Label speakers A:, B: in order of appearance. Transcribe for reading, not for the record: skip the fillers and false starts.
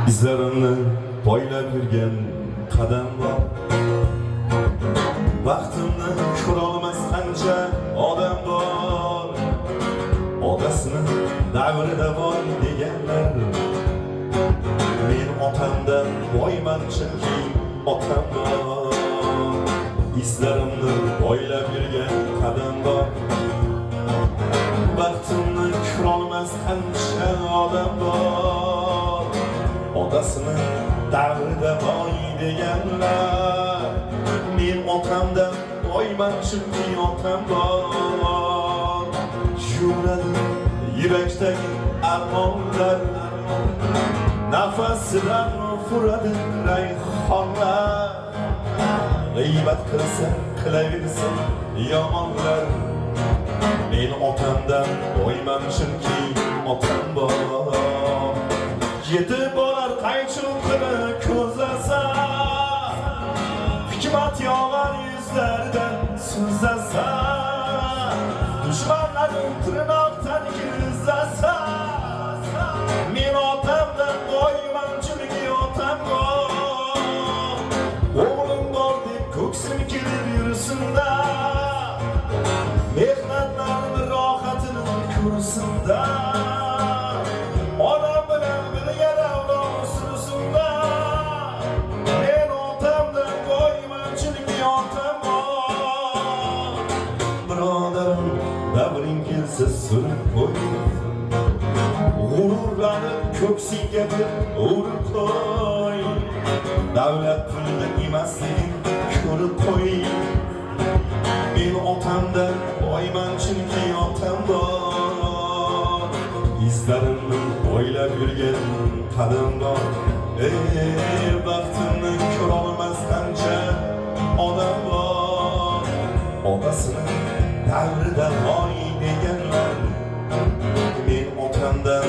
A: izlarimni poylab yurgan qadam bor. Vaqtimni ko'rolmas qancha odam bor. Otasini davrida bor deganlar. Men otamdan boyman chunki otam bor. Izlarimni poylab yurgan qadam bor. Vaqtimni ko'rolmas qancha odam bor. Otasini davrida boy deganlar. Men otamdan boyman chunki otam bor. Yuradi yurakdagi armonlar, nafasidan furadi rayhonlar. G'iybat qilsa qilaversa yomonlar. Men otamdan boyman chunki otam bor. Yetib borar qaychilqini ko'zlasa, hikmat yog'ar yuzlaridan so'zlasa, dushmanlarim tirnoqdan kirgizasa. Men otamdan boyman chunki otam bor. O'g'lim bor deb ko'ksim kelib yursinda, mehnatlarni rohatini ko'rsinda. Onam bilan birga davron sursinda. Men otamdan boyman chunki otam bor. Birodarim, davring kelsa surib qo'y, g'ururlanib ko'ksingga bir urib qo'y. Davlat pulda emasligin ko'rib qo'y. Men otamdan boyman chunki otam bor. Izlarimni poylab yurgan qadam bor. Baxtimni ko'rolmas qancha odam bor. Otasini davrida boy deganlar. Men otamdan